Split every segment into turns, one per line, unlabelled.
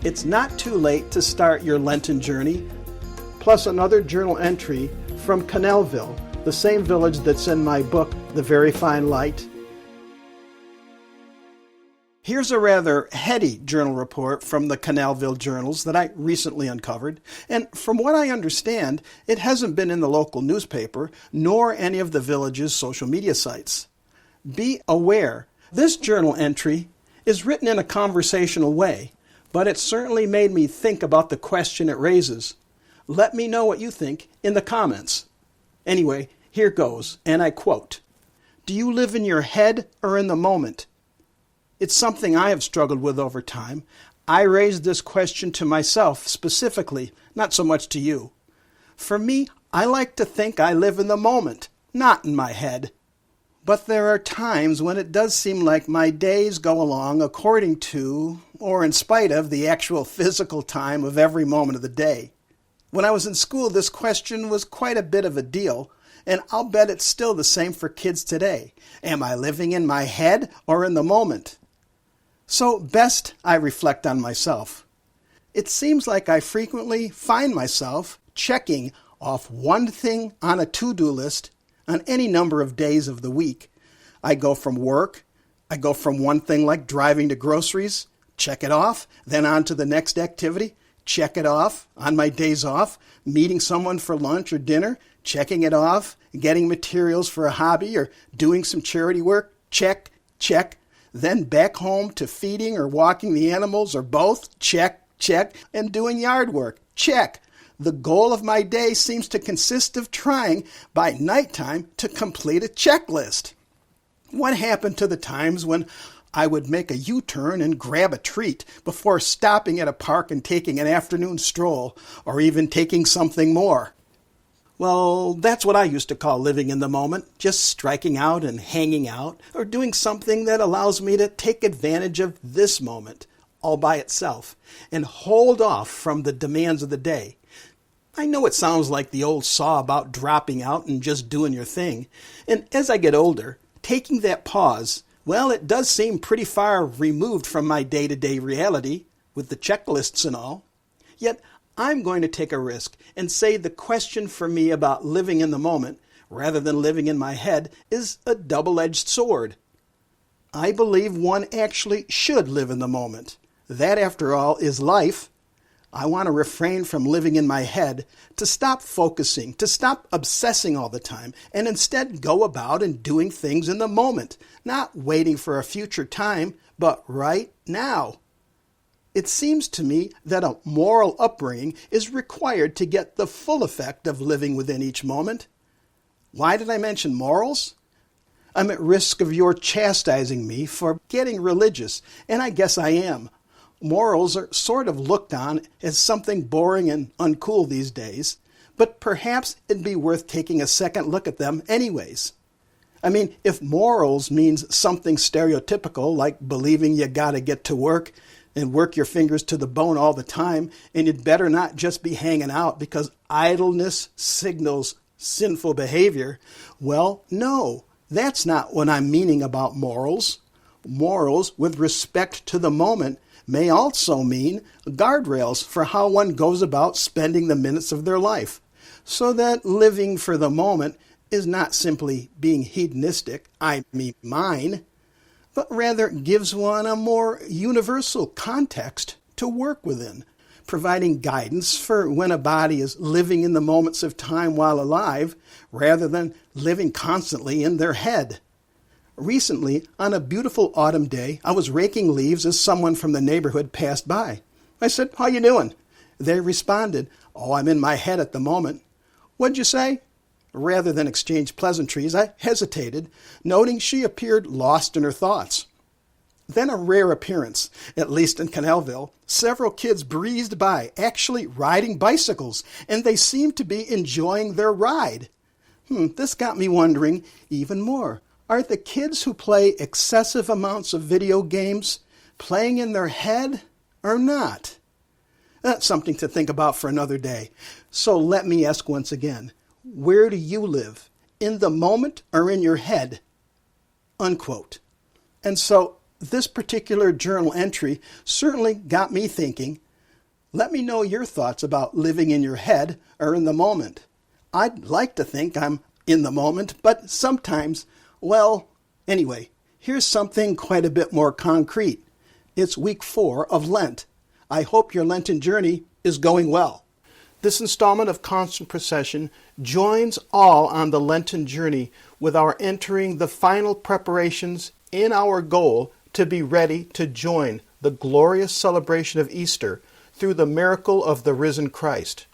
It's not too late to start your Lenten journey, plus another journal entry from Canalville, the same village that's in my book, The Very Fine Light. Here's a rather heady journal report from the Canalville journals that I recently uncovered, and from what I understand, it hasn't been in the local newspaper, nor any of the village's social media sites. Be aware, this journal entry is written in a conversational way, but it certainly made me think about the question it raises. Let me know what you think in the comments. Anyway, here goes, and I quote, "Do you live in your head or in the moment?" It's something I have struggled with over time. I raised this question to myself specifically, not so much to you. For me, I like to think I live in the moment, not in my head. But there are times when it does seem like my days go along according to, or in spite of, the actual physical time of every moment of the day. When I was in school, this question was quite a bit of a deal, and I'll bet it's still the same for kids today. Am I living in my head or in the moment? So best I reflect on myself. It seems like I frequently find myself checking off one thing on a to-do list on any number of days of the week. I go from work, I go from one thing like driving to groceries, check it off, then on to the next activity, check it off, on my days off, meeting someone for lunch or dinner, checking it off, getting materials for a hobby or doing some charity work, check, check. Then back home to feeding or walking the animals or both, check, check, and doing yard work, check. The goal of my day seems to consist of trying by nighttime to complete a checklist. What happened to the times when I would make a U-turn and grab a treat before stopping at a park and taking an afternoon stroll, or even taking something more? Well, that's what I used to call living in the moment, just striking out and hanging out, or doing something that allows me to take advantage of this moment, all by itself, and hold off from the demands of the day. I know it sounds like the old saw about dropping out and just doing your thing, and as I get older, taking that pause, well, it does seem pretty far removed from my day-to-day reality, with the checklists and all. Yet, I'm going to take a risk and say the question for me about living in the moment, rather than living in my head, is a double-edged sword. I believe one actually should live in the moment. That, after all, is life. I want to refrain from living in my head, to stop focusing, to stop obsessing all the time, and instead go about and doing things in the moment, not waiting for a future time, but right now. It seems to me that a moral upbringing is required to get the full effect of living within each moment. Why did I mention morals? I'm at risk of your chastising me for getting religious, and I guess I am. Morals are sort of looked on as something boring and uncool these days, but perhaps it'd be worth taking a second look at them anyways. I mean, if morals means something stereotypical, like believing you gotta get to work and work your fingers to the bone all the time, and you'd better not just be hanging out because idleness signals sinful behavior, well, no, that's not what I'm meaning about morals. Morals with respect to the moment may also mean guardrails for how one goes about spending the minutes of their life, so that living for the moment is not simply being hedonistic, I mean mine, but rather gives one a more universal context to work within, providing guidance for when a body is living in the moments of time while alive, rather than living constantly in their head. Recently, on a beautiful autumn day, I was raking leaves as someone from the neighborhood passed by. I said, "How you doing?" They responded, "Oh, I'm in my head at the moment." "What'd you say?" Rather than exchange pleasantries, I hesitated, noting she appeared lost in her thoughts. Then a rare appearance, at least in Canalville, several kids breezed by, actually riding bicycles, and they seemed to be enjoying their ride. This got me wondering even more. Are the kids who play excessive amounts of video games playing in their head or not? That's something to think about for another day. So let me ask once again, where do you live? In the moment or in your head? Unquote. And so this particular journal entry certainly got me thinking, Let me know your thoughts about living in your head or in the moment. I'd like to think I'm in the moment, but sometimes, well, anyway, here's something quite a bit more concrete. It's week 4 of Lent. I hope your Lenten journey is going well. This installment of Constant Procession joins all on the Lenten journey with our entering the final preparations in our goal to be ready to join the glorious celebration of Easter through the miracle of the risen Christ.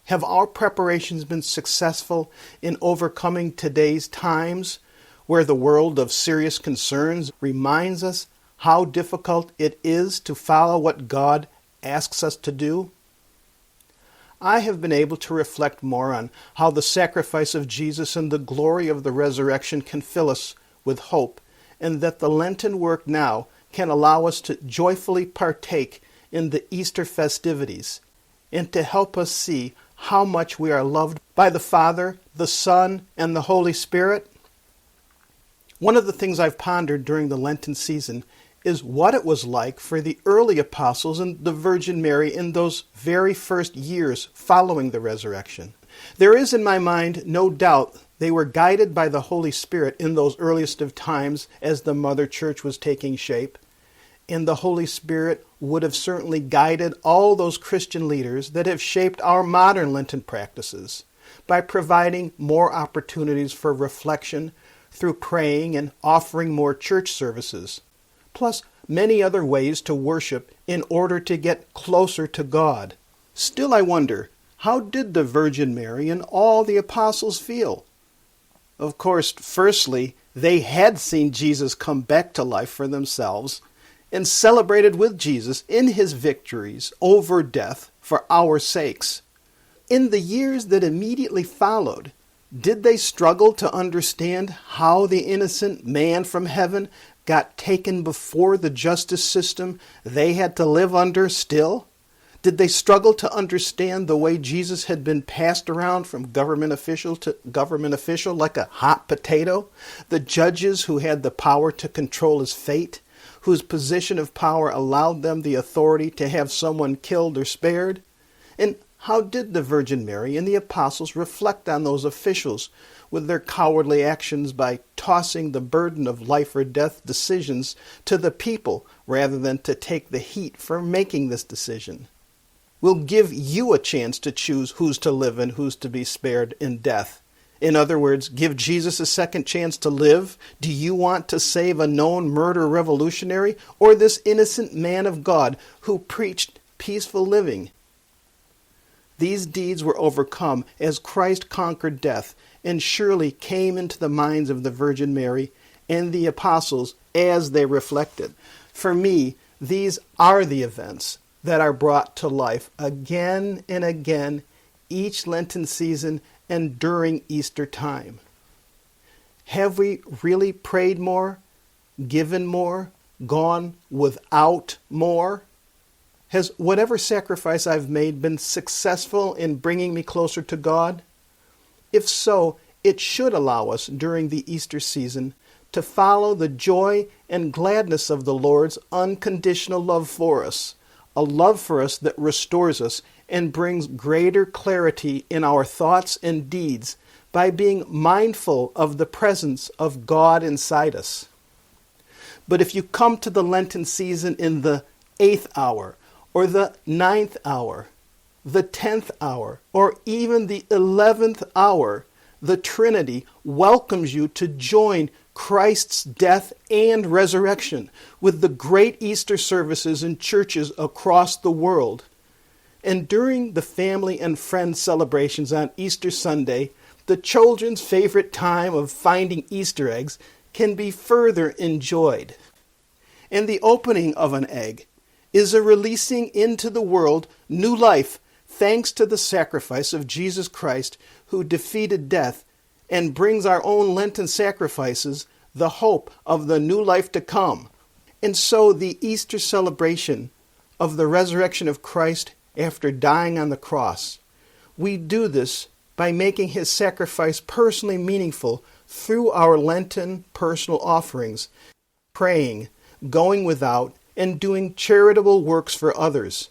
Have our preparations been successful in overcoming today's times where the world of serious concerns reminds us how difficult it is to follow what God asks us to do? I have been able to reflect more on how the sacrifice of Jesus and the glory of the resurrection can fill us with hope, and that the Lenten work now can allow us to joyfully partake in the Easter festivities, and to help us see how much we are loved by the Father, the Son, and the Holy Spirit. One of the things I've pondered during the Lenten season is what it was like for the early apostles and the Virgin Mary in those very first years following the resurrection. There is in my mind no doubt they were guided by the Holy Spirit in those earliest of times as the Mother Church was taking shape. And the Holy Spirit would have certainly guided all those Christian leaders that have shaped our modern Lenten practices by providing more opportunities for reflection through praying and offering more church services, plus many other ways to worship in order to get closer to God. Still, I wonder, how did the Virgin Mary and all the apostles feel? Of course, firstly, they had seen Jesus come back to life for themselves and celebrated with Jesus in his victories over death for our sakes. In the years that immediately followed, did they struggle to understand how the innocent man from heaven got taken before the justice system they had to live under still? Did they struggle to understand the way Jesus had been passed around from government official to government official like a hot potato? The judges who had the power to control his fate, whose position of power allowed them the authority to have someone killed or spared? And how did the Virgin Mary and the apostles reflect on those officials with their cowardly actions by tossing the burden of life or death decisions to the people rather than to take the heat for making this decision? We'll give you a chance to choose who's to live and who's to be spared in death. In other words, give Jesus a second chance to live. Do you want to save a known murder revolutionary or this innocent man of God who preached peaceful living? These deeds were overcome as Christ conquered death and surely came into the minds of the Virgin Mary and the apostles as they reflected. For me, these are the events that are brought to life again and again each Lenten season and during Easter time. Have we really prayed more, given more, gone without more? Has whatever sacrifice I've made been successful in bringing me closer to God? If so, it should allow us during the Easter season to follow the joy and gladness of the Lord's unconditional love for us, a love for us that restores us and brings greater clarity in our thoughts and deeds by being mindful of the presence of God inside us. But if you come to the Lenten season in the 8th hour, or the 9th hour, the 10th hour, or even the 11th hour, the Trinity welcomes you to join Christ's death and resurrection with the great Easter services in churches across the world. And during the family and friends celebrations on Easter Sunday, the children's favorite time of finding Easter eggs can be further enjoyed. And the opening of an egg is a releasing into the world new life thanks to the sacrifice of Jesus Christ who defeated death and brings our own Lenten sacrifices the hope of the new life to come. And so the Easter celebration of the resurrection of Christ after dying on the cross, we do this by making his sacrifice personally meaningful through our Lenten personal offerings, praying, going without, and doing charitable works for others.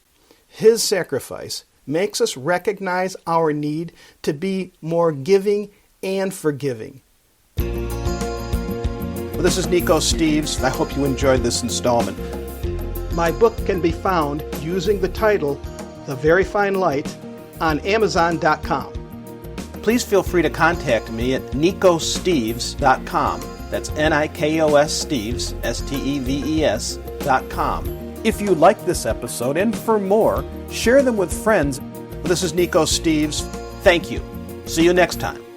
His sacrifice makes us recognize our need to be more giving and forgiving. Well, this is Nico Steves. I hope you enjoyed this installment. My book can be found using the title, The Very Fine Light, on Amazon.com. Please feel free to contact me at nicosteves.com. That's Nikos Steves, Steves.com. If you like this episode, and for more, share them with friends. This is Nico Steves. Thank you. See you next time.